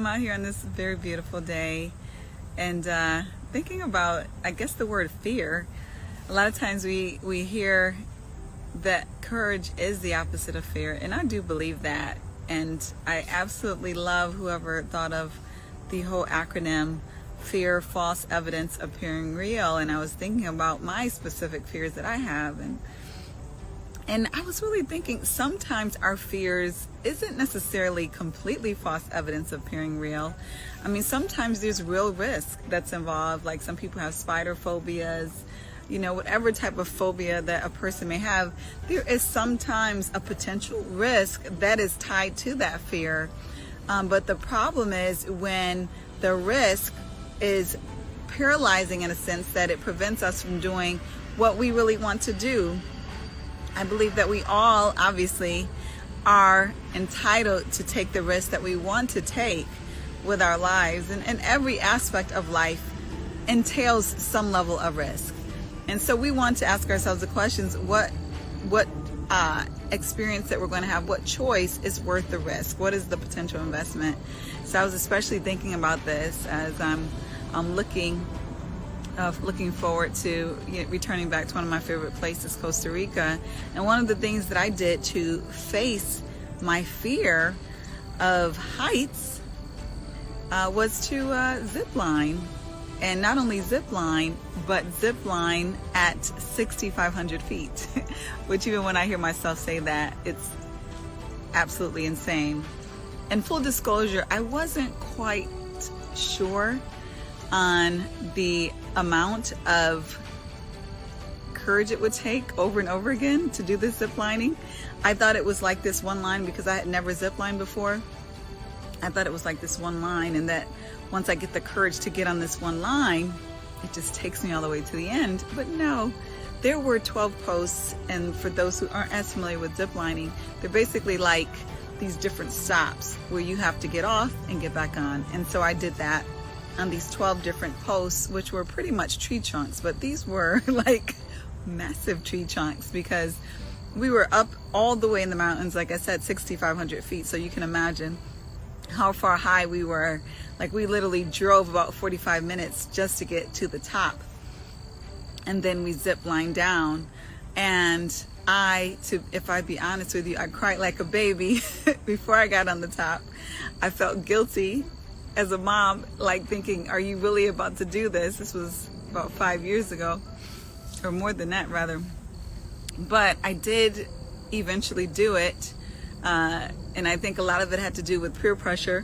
I'm out here on this very beautiful day and thinking about, I guess, the word fear. A lot of times we hear that courage is the opposite of fear, and I do believe that. And I absolutely love whoever thought of the whole acronym fear, false evidence appearing real. And I was thinking about my specific fears that I have, and I was really thinking sometimes our fears isn't necessarily completely false evidence appearing real. I mean, sometimes there's real risk that's involved. Like some people have spider phobias, you know, whatever type of phobia that a person may have, there is sometimes a potential risk that is tied to that fear. But the problem is when the risk is paralyzing in a sense that it prevents us from doing what we really want to do. I believe that we all obviously are entitled to take the risks that we want to take with our lives, and every aspect of life entails some level of risk. And so we want to ask ourselves the questions: what experience that we're going to have, what choice is worth the risk, what is the potential investment? So I was especially thinking about this as I'm looking forward to returning back to one of my favorite places, Costa Rica. And one of the things that I did to face my fear of heights was to zip line. And not only zip line, but zip line at 6,500 feet, which even when I hear myself say that, it's absolutely insane. And full disclosure, I wasn't quite sure on the amount of courage it would take over and over again to do this zip lining. I thought it was like this one line because I had never zip lined before. I thought it was like this one line, and that once I get the courage to get on this one line, it just takes me all the way to the end. But no, there were 12 posts, and for those who aren't as familiar with zip lining, they're basically like these different stops where you have to get off and get back on. And so I did that on these 12 different posts, which were pretty much tree trunks, but these were like massive tree trunks because we were up all the way in the mountains, like I said, 6,500 feet. So you can imagine how far high we were. Like we literally drove about 45 minutes just to get to the top, and then we zip lined down. And if I be honest with you, I cried like a baby before I got on the top. I felt guilty as a mom, like thinking, are you really about to do this? This was about 5 years ago, or more than that rather. But I did eventually do it. And I think a lot of it had to do with peer pressure.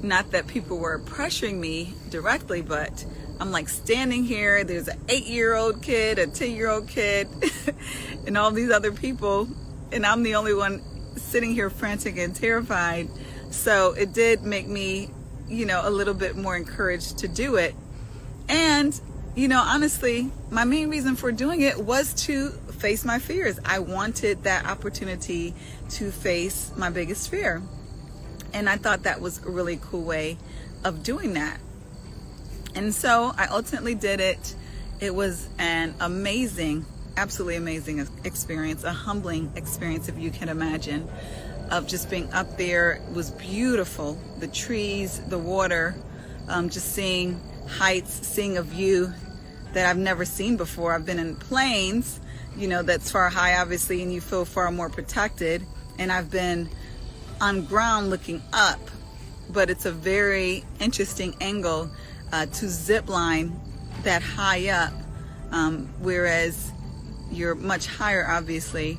Not that people were pressuring me directly, but I'm like standing here, there's an 8-year-old kid, a 10-year-old kid, and all these other people, and I'm the only one sitting here frantic and terrified. So it did make me, a little bit more encouraged to do it. And, honestly, my main reason for doing it was to face my fears. I wanted that opportunity to face my biggest fear. And I thought that was a really cool way of doing that. And so I ultimately did it. It was an amazing, absolutely amazing experience, a humbling experience, if you can imagine, of just being up there. It was beautiful. The trees, the water, just seeing heights, seeing a view that I've never seen before. I've been in planes, that's far high, obviously, and you feel far more protected. And I've been on ground looking up, but it's a very interesting angle to zip line that high up, whereas you're much higher, obviously,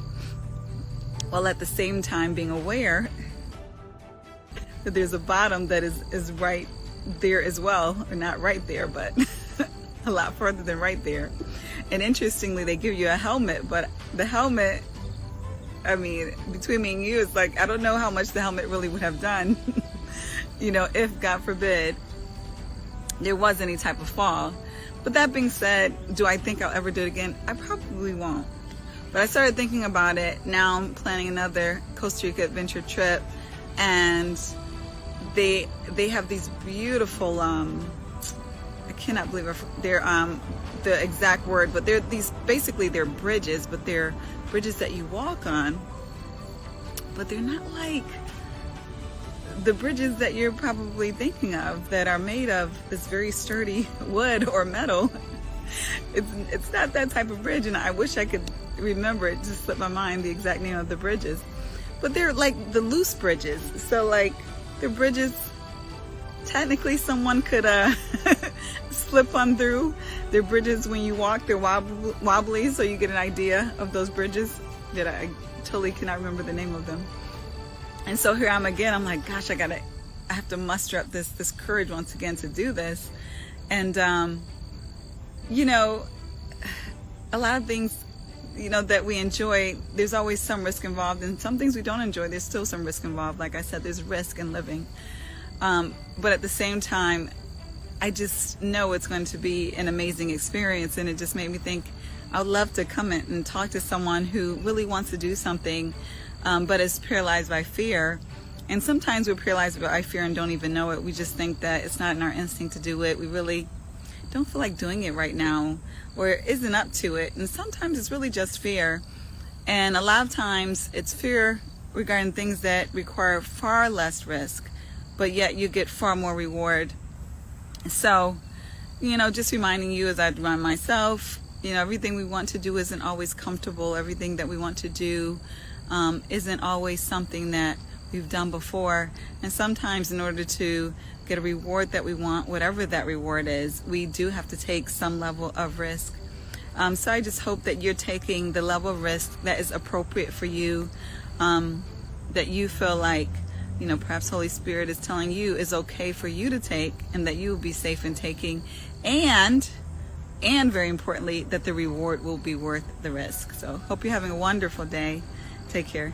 while at the same time being aware that there's a bottom that is right there as well, or not right there, but a lot further than right there. And interestingly, they give you a helmet, but the helmet, I mean, between me and you, it's like, I don't know how much the helmet really would have done, if, God forbid, there was any type of fall. But that being said, do I think I'll ever do it again? I probably won't. But I started thinking about it. Now I'm planning another Costa Rica adventure trip, and they have these beautiful, I cannot believe they're the exact word, but they're bridges, but they're bridges that you walk on, but they're not like the bridges that you're probably thinking of that are made of this very sturdy wood or metal. It's not that type of bridge, and I wish I could remember, it just slipped my mind, the exact name of the bridges. But they're like the loose bridges. So like they're bridges technically someone could slip on through. They're bridges when you walk, they're wobbly, so you get an idea of those bridges that I totally cannot remember the name of them. And so here I'm again, I'm like, gosh, I have to muster up this courage once again to do this. And you know, a lot of things, you know, that we enjoy, there's always some risk involved, and some things we don't enjoy, there's still some risk involved. Like I said, there's risk in living. But at the same time, I just know it's going to be an amazing experience, and it just made me think I would love to come in and talk to someone who really wants to do something, but is paralyzed by fear. And sometimes we're paralyzed by fear and don't even know it. We just think that it's not in our instinct to do it. We really don't feel like doing it right now, or isn't up to it. And sometimes it's really just fear. And a lot of times it's fear regarding things that require far less risk, but yet you get far more reward. So, you know, just reminding you, as I remind myself, you know, everything we want to do isn't always comfortable. Everything that we want to do isn't always something that we've done before. And sometimes in order to get a reward that we want, whatever that reward is, we do have to take some level of risk. So I just hope that you're taking the level of risk that is appropriate for you, that you feel like, you know, perhaps Holy Spirit is telling you is okay for you to take, and that you will be safe in taking, and very importantly, that the reward will be worth the risk. So hope you're having a wonderful day. Take care.